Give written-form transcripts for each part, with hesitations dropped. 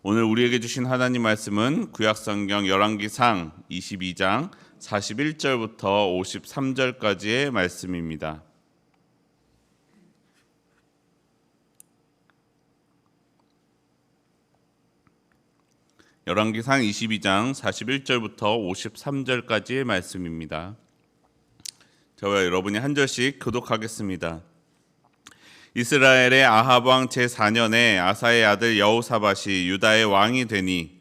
오늘 우리에게 주신 하나님 말씀은 구약성경 열왕기상 22장 41절부터 53절까지의 말씀입니다. 열왕기상 22장 41절부터 53절까지의 말씀입니다. 저와 여러분이 한 절씩 교독하겠습니다. 이스라엘의 아합 왕 제4년에 아사의 아들 여호사밧이 유다의 왕이 되니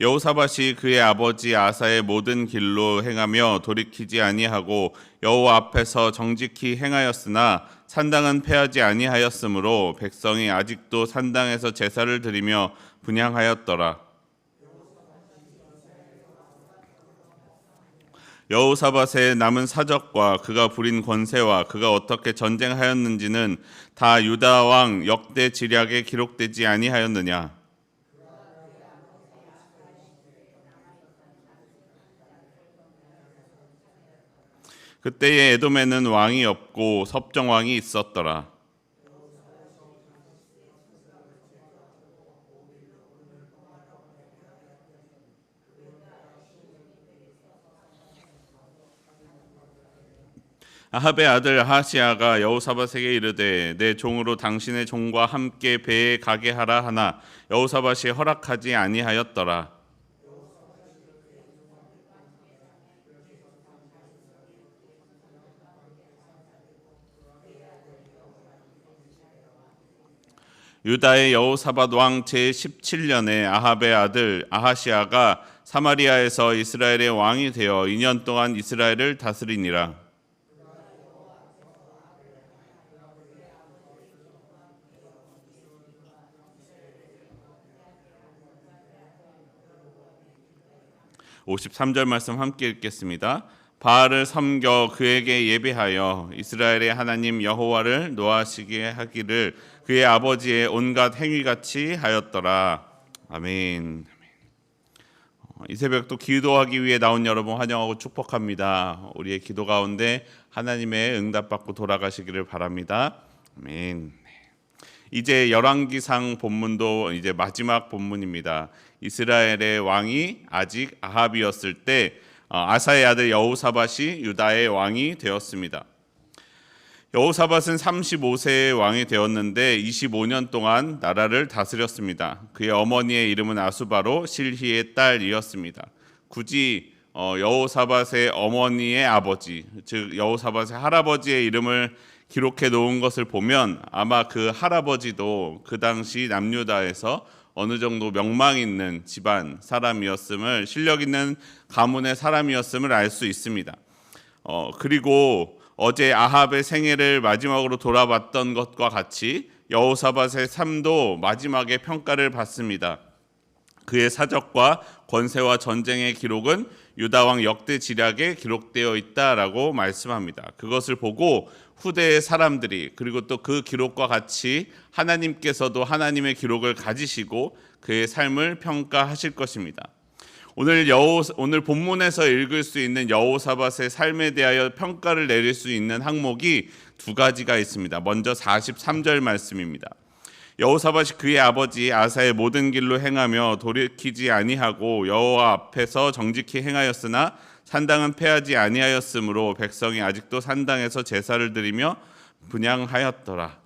여호사밧이 그의 아버지 아사의 모든 길로 행하며 돌이키지 아니하고 여호와 앞에서 정직히 행하였으나 산당은 패하지 아니하였으므로 백성이 아직도 산당에서 제사를 드리며 분향하였더라. 여호사밧의 남은 사적과 그가 부린 권세와 그가 어떻게 전쟁하였는지는 다 유다 왕 역대 지략에 기록되지 아니하였느냐? 그때에 에돔에는 왕이 없고 섭정왕이 있었더라. 아합의 아들 아하시야가 여호사밧에게 이르되 내 종으로 당신의 종과 함께 배에 가게 하라 하나 여호사밧이 허락하지 아니하였더라. 유다의 여호사밧 왕 제17년에 아합의 아들 아하시야가 사마리아에서 이스라엘의 왕이 되어 2년 동안 이스라엘을 다스리니라. (53절) 말씀 함께 읽겠습니다. 바알을 섬겨 그에게 예배하여 이스라엘의 하나님 여호와를 노하시게 하기를 그의 아버지의 온갖 행위같이 하였더라. 아멘. 이 새벽도 기도하기 위해 나온 여러분 환영하고 축복합니다. 우리의 기도 가운데 하나님의 응답받고 돌아가시기를 바랍니다. 아멘. 이제 열왕기상 본문도 이제 마지막 본문입니다. 이스라엘의 왕이 아직 아합이었을 때 아사의 아들 여호사밧이 유다의 왕이 되었습니다. 여호사밧은 35세의 왕이 되었는데 25년 동안 나라를 다스렸습니다. 그의 어머니의 이름은 아수바로 실히의 딸이었습니다. 굳이 여호사밧의 어머니의 아버지, 즉 여호사밧의 할아버지의 이름을 기록해 놓은 것을 보면 아마 그 할아버지도 그 당시 남유다에서 어느 정도 명망 있는 집안 사람이었음을, 실력 있는 가문의 사람이었음을 알 수 있습니다. 그리고 어제 아합의 생애를 마지막으로 돌아봤던 것과 같이 여호사밧의 삶도 마지막에 평가를 받습니다. 그의 사적과 권세와 전쟁의 기록은 유다 왕 역대 지략에 기록되어 있다라고 말씀합니다. 그것을 보고 후대의 사람들이, 그리고 또 그 기록과 같이 하나님께서도 하나님의 기록을 가지시고 그의 삶을 평가하실 것입니다. 오늘 본문에서 읽을 수 있는 여호사밧의 삶에 대하여 평가를 내릴 수 있는 항목이 두 가지가 있습니다. 먼저 43절 말씀입니다. 여호사밧이 그의 아버지 아사의 모든 길로 행하며 돌이키지 아니하고 여호와 앞에서 정직히 행하였으나 산당은 패하지 아니하였으므로 백성이 아직도 산당에서 제사를 드리며 분향하였더라.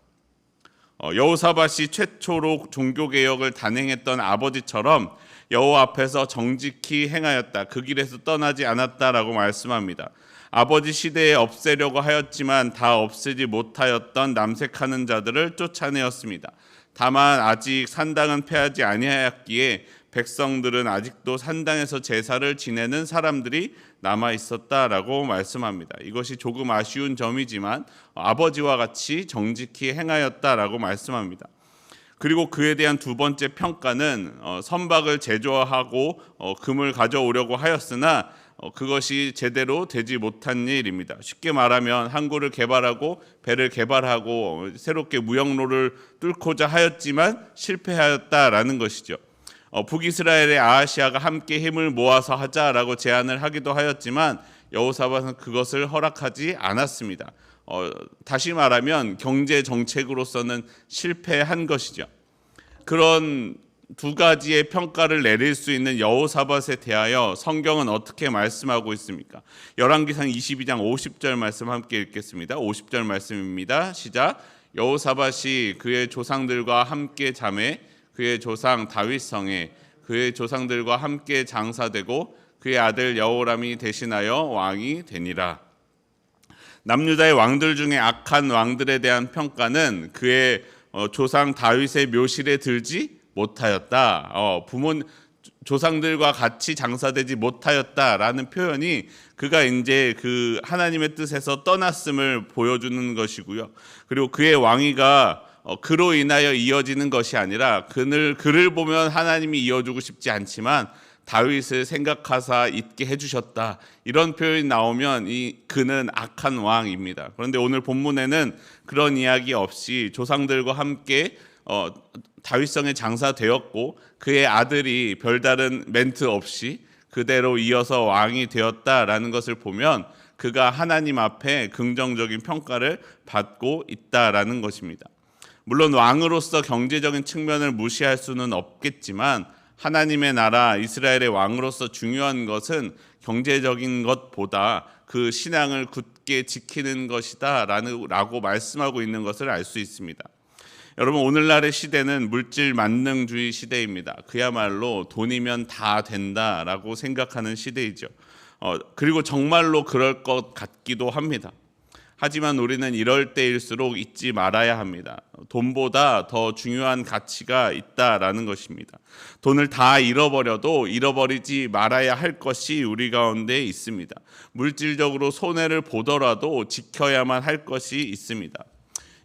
여호사밧이 최초로 종교개혁을 단행했던 아버지처럼 여호와 앞에서 정직히 행하였다, 그 길에서 떠나지 않았다라고 말씀합니다. 아버지 시대에 없애려고 하였지만 다 없애지 못하였던 남색하는 자들을 쫓아내었습니다. 다만 아직 산당은 패하지 아니하였기에 백성들은 아직도 산당에서 제사를 지내는 사람들이 남아 있었다라고 말씀합니다. 이것이 조금 아쉬운 점이지만 아버지와 같이 정직히 행하였다라고 말씀합니다. 그리고 그에 대한 두 번째 평가는 선박을 제조하고 금을 가져오려고 하였으나 그것이 제대로 되지 못한 일입니다. 쉽게 말하면 항구를 개발하고 배를 개발하고 새롭게 무역로를 뚫고자 하였지만 실패하였다라는 것이죠. 북이스라엘의 아하시아가 함께 힘을 모아서 하자라고 제안을 하기도 하였지만 여호사밧은 그것을 허락하지 않았습니다. 다시 말하면 경제 정책으로서는 실패한 것이죠. 그런 두 가지의 평가를 내릴 수 있는 여호사밧에 대하여 성경은 어떻게 말씀하고 있습니까? 열왕기상 22장 50절 말씀 함께 읽겠습니다. 50절 말씀입니다. 시작. 여호사밧이 그의 조상들과 함께 잠에 그의 조상 다윗성에 그의 조상들과 함께 장사되고 그의 아들 여호람이 대신하여 왕이 되니라. 남유다의 왕들 중에 악한 왕들에 대한 평가는 그의 조상 다윗의 묘실에 들지 못하였다. 조상들과 같이 장사되지 못하였다라는 표현이 그가 이제 그 하나님의 뜻에서 떠났음을 보여주는 것이고요. 그리고 그의 왕위가 그로 인하여 이어지는 것이 아니라 그를 보면 하나님이 이어주고 싶지 않지만 다윗을 생각하사 있게 해주셨다. 이런 표현이 나오면 그는 악한 왕입니다. 그런데 오늘 본문에는 그런 이야기 없이 조상들과 함께 다윗성에 장사되었고 그의 아들이 별다른 멘트 없이 그대로 이어서 왕이 되었다라는 것을 보면 그가 하나님 앞에 긍정적인 평가를 받고 있다라는 것입니다. 물론 왕으로서 경제적인 측면을 무시할 수는 없겠지만 하나님의 나라 이스라엘의 왕으로서 중요한 것은 경제적인 것보다 그 신앙을 굳게 지키는 것이다 라고 말씀하고 있는 것을 알 수 있습니다. 여러분, 오늘날의 시대는 물질 만능주의 시대입니다. 그야말로 돈이면 다 된다라고 생각하는 시대이죠. 그리고 정말로 그럴 것 같기도 합니다. 하지만 우리는 이럴 때일수록 잊지 말아야 합니다. 돈보다 더 중요한 가치가 있다라는 것입니다. 돈을 다 잃어버려도 잃어버리지 말아야 할 것이 우리 가운데 있습니다. 물질적으로 손해를 보더라도 지켜야만 할 것이 있습니다.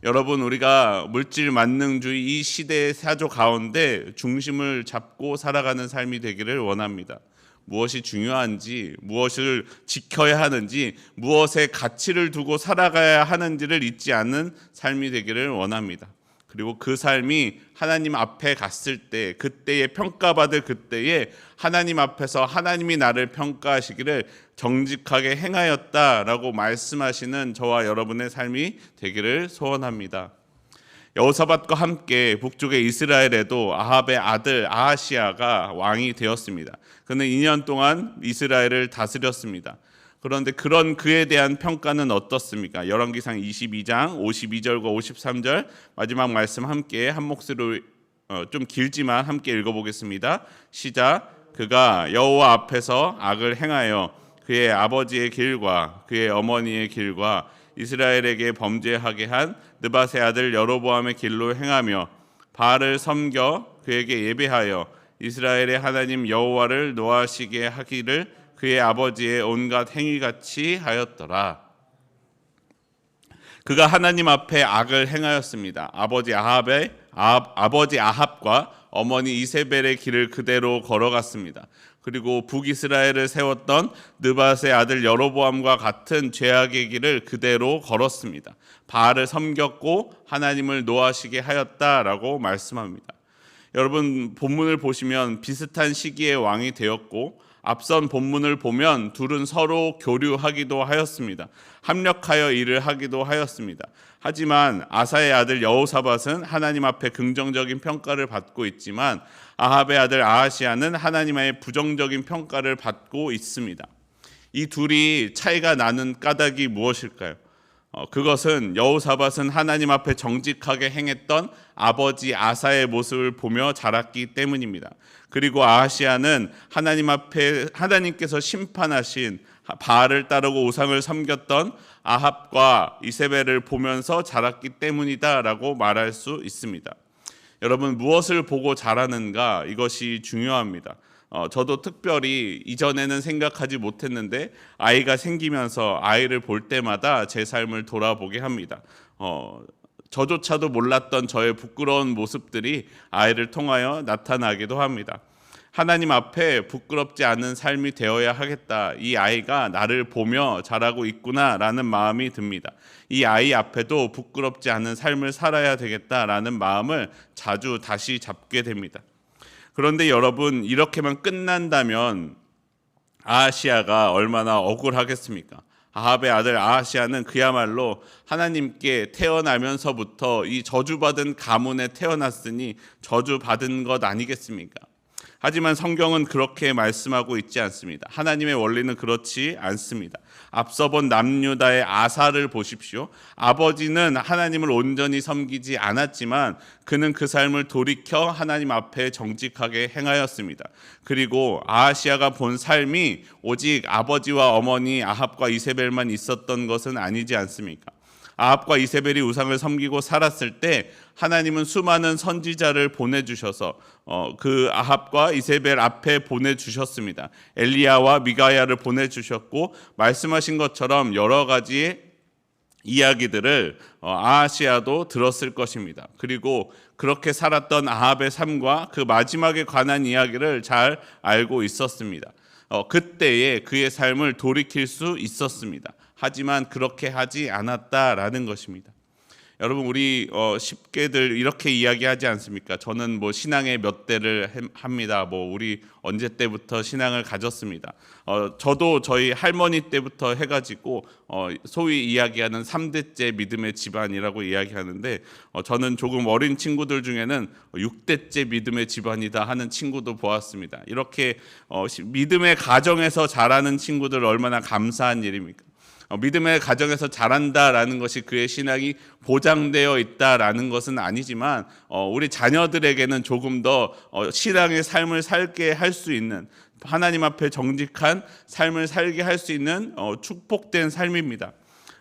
여러분, 우리가 물질 만능주의 이 시대의 사조 가운데 중심을 잡고 살아가는 삶이 되기를 원합니다. 무엇이 중요한지, 무엇을 지켜야 하는지, 무엇에 가치를 두고 살아가야 하는지를 잊지 않는 삶이 되기를 원합니다. 그리고 그 삶이 하나님 앞에 갔을 때, 그때에 평가받을 그때에 하나님 앞에서 하나님이 나를 평가하시기를 정직하게 행하였다라고 말씀하시는 저와 여러분의 삶이 되기를 소원합니다. 여호사밧과 함께 북쪽의 이스라엘에도 아합의 아들 아하시아가 왕이 되었습니다. 그는 2년 동안 이스라엘을 다스렸습니다. 그런데 그런 그에 대한 평가는 어떻습니까? 열왕기상 22장 52절과 53절 마지막 말씀 함께 한 목소리로 좀 길지만 함께 읽어보겠습니다. 시작. 그가 여호와 앞에서 악을 행하여 그의 아버지의 길과 그의 어머니의 길과 이스라엘에게 범죄하게 한 느밧의 아들 여로보암의 길로 행하며 바알을 섬겨 그에게 예배하여 이스라엘의 하나님 여호와를 노하시게 하기를 그의 아버지의 온갖 행위같이 하였더라. 그가 하나님 앞에 악을 행하였습니다. 아버지 아합과 어머니 이세벨의 길을 그대로 걸어갔습니다. 그리고 북이스라엘을 세웠던 느밧의 아들 여로보암과 같은 죄악의 길을 그대로 걸었습니다. 바알을 섬겼고 하나님을 노하시게 하였다라고 말씀합니다. 여러분, 본문을 보시면 비슷한 시기에 왕이 되었고 앞선 본문을 보면 둘은 서로 교류하기도 하였습니다. 합력하여 일을 하기도 하였습니다. 하지만 아사의 아들 여호사밧은 하나님 앞에 긍정적인 평가를 받고 있지만 아합의 아들 아하시아는 하나님의 부정적인 평가를 받고 있습니다. 이 둘이 차이가 나는 까닭이 무엇일까요? 그것은 여호사밧은 하나님 앞에 정직하게 행했던 아버지 아사의 모습을 보며 자랐기 때문입니다. 그리고 아하시아는 하나님 앞에 하나님께서 심판하신 바알을 따르고 우상을 섬겼던 아합과 이세벨을 보면서 자랐기 때문이다라고 말할 수 있습니다. 여러분, 무엇을 보고 자라는가, 이것이 중요합니다. 저도 특별히 이전에는 생각하지 못했는데 아이가 생기면서 아이를 볼 때마다 제 삶을 돌아보게 합니다. 저조차도 몰랐던 저의 부끄러운 모습들이 아이를 통하여 나타나기도 합니다. 하나님 앞에 부끄럽지 않은 삶이 되어야 하겠다. 이 아이가 나를 보며 자라고 있구나라는 마음이 듭니다. 이 아이 앞에도 부끄럽지 않은 삶을 살아야 되겠다라는 마음을 자주 다시 잡게 됩니다. 그런데 여러분, 이렇게만 끝난다면 아하시아가 얼마나 억울하겠습니까? 아합의 아들 아하시아는 그야말로 하나님께 태어나면서부터 이 저주받은 가문에 태어났으니 저주받은 것 아니겠습니까? 하지만 성경은 그렇게 말씀하고 있지 않습니다. 하나님의 원리는 그렇지 않습니다. 앞서 본 남유다의 아사를 보십시오. 아버지는 하나님을 온전히 섬기지 않았지만 그는 그 삶을 돌이켜 하나님 앞에 정직하게 행하였습니다. 그리고 아하시아가 본 삶이 오직 아버지와 어머니 아합과 이세벨만 있었던 것은 아니지 않습니까? 아합과 이세벨이 우상을 섬기고 살았을 때 하나님은 수많은 선지자를 보내주셔서 그 아합과 이세벨 앞에 보내주셨습니다. 엘리야와 미가야를 보내주셨고 말씀하신 것처럼 여러 가지의 이야기들을 아하시아도 들었을 것입니다. 그리고 그렇게 살았던 아합의 삶과 그 마지막에 관한 이야기를 잘 알고 있었습니다. 그때에 그의 삶을 돌이킬 수 있었습니다. 하지만 그렇게 하지 않았다라는 것입니다. 여러분, 우리 쉽게들 이렇게 이야기하지 않습니까? 저는 뭐 신앙의 몇 대를 합니다. 뭐 우리 언제 때부터 신앙을 가졌습니다. 저도 저희 할머니 때부터 해가지고 소위 이야기하는 3대째 믿음의 집안이라고 이야기하는데 저는 조금 어린 친구들 중에는 6대째 믿음의 집안이다 하는 친구도 보았습니다. 이렇게 믿음의 가정에서 자라는 친구들 얼마나 감사한 일입니까? 믿음의 가정에서 자란다라는 것이 그의 신앙이 보장되어 있다라는 것은 아니지만 우리 자녀들에게는 조금 더 신앙의 삶을 살게 할 수 있는, 하나님 앞에 정직한 삶을 살게 할 수 있는 축복된 삶입니다.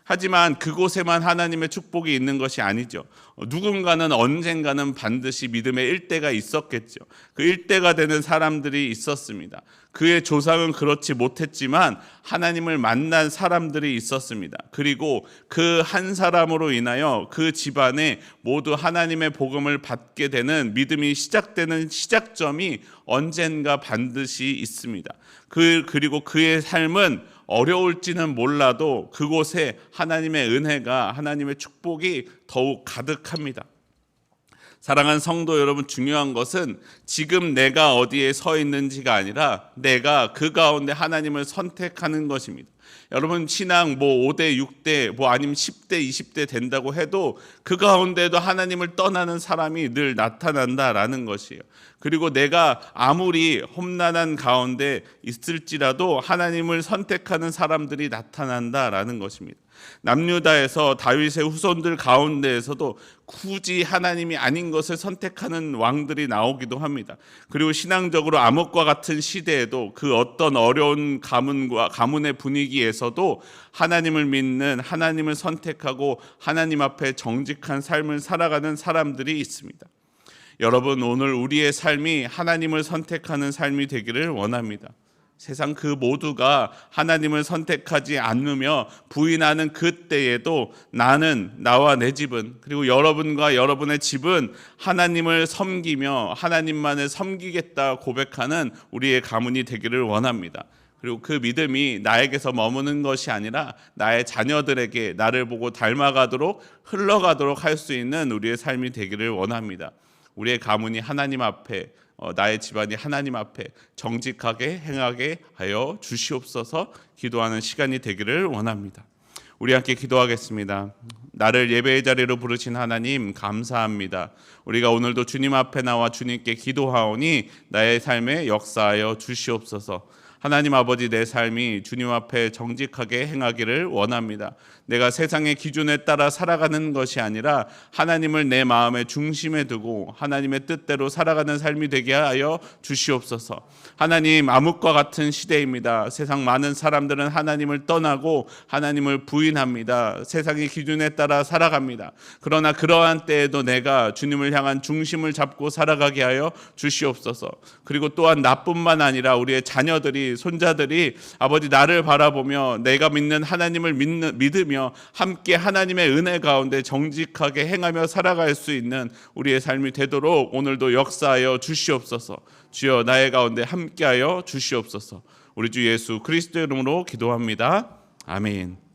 하지만 그곳에만 하나님의 축복이 있는 것이 아니죠. 누군가는 언젠가는 반드시 믿음의 일대가 있었겠죠. 그 일대가 되는 사람들이 있었습니다. 그의 조상은 그렇지 못했지만 하나님을 만난 사람들이 있었습니다. 그리고 그 한 사람으로 인하여 그 집안에 모두 하나님의 복음을 받게 되는 믿음이 시작되는 시작점이 언젠가 반드시 있습니다. 그리고 그의 삶은 어려울지는 몰라도 그곳에 하나님의 은혜가, 하나님의 축복이 더욱 가득합니다. 사랑하는 성도 여러분, 중요한 것은 지금 내가 어디에 서 있는지가 아니라 내가 그 가운데 하나님을 선택하는 것입니다. 여러분, 신앙 5대, 6대, 아니면 10대, 20대 된다고 해도 그 가운데도 하나님을 떠나는 사람이 늘 나타난다라는 것이에요. 그리고 내가 아무리 험난한 가운데 있을지라도 하나님을 선택하는 사람들이 나타난다라는 것입니다. 남유다에서 다윗의 후손들 가운데에서도 굳이 하나님이 아닌 것을 선택하는 왕들이 나오기도 합니다. 그리고 신앙적으로 암흑과 같은 시대에도 그 어떤 어려운 가문의 분위기에서도 하나님을 믿는, 하나님을 선택하고 하나님 앞에 정직한 삶을 살아가는 사람들이 있습니다. 여러분, 오늘 우리의 삶이 하나님을 선택하는 삶이 되기를 원합니다. 세상 그 모두가 하나님을 선택하지 않으며 부인하는 그때에도 나는, 나와 내 집은, 그리고 여러분과 여러분의 집은 하나님을 섬기며 하나님만을 섬기겠다 고백하는 우리의 가문이 되기를 원합니다. 그리고 그 믿음이 나에게서 머무는 것이 아니라 나의 자녀들에게 나를 보고 닮아가도록 흘러가도록 할 수 있는 우리의 삶이 되기를 원합니다. 우리의 가문이 하나님 앞에, 나의 집안이 하나님 앞에 정직하게 행하게 하여 주시옵소서. 기도하는 시간이 되기를 원합니다. 우리 함께 기도하겠습니다. 나를 예배의 자리로 부르신 하나님 감사합니다. 우리가 오늘도 주님 앞에 나와 주님께 기도하오니 나의 삶에 역사하여 주시옵소서. 하나님 아버지, 내 삶이 주님 앞에 정직하게 행하기를 원합니다. 내가 세상의 기준에 따라 살아가는 것이 아니라 하나님을 내 마음의 중심에 두고 하나님의 뜻대로 살아가는 삶이 되게 하여 주시옵소서. 하나님, 암흑과 같은 시대입니다. 세상 많은 사람들은 하나님을 떠나고 하나님을 부인합니다. 세상의 기준에 따라 살아갑니다. 그러나 그러한 때에도 내가 주님을 향한 중심을 잡고 살아가게 하여 주시옵소서. 그리고 또한 나뿐만 아니라 우리의 자녀들이, 손자들이 아버지 나를 바라보며 내가 믿는 하나님을 믿으며 함께 하나님의 은혜 가운데 정직하게 행하며 살아갈 수 있는 우리의 삶이 되도록 오늘도 역사하여 주시옵소서. 주여, 나의 가운데 함께하여 주시옵소서. 우리 주 예수 그리스도의 이름으로 기도합니다. 아멘.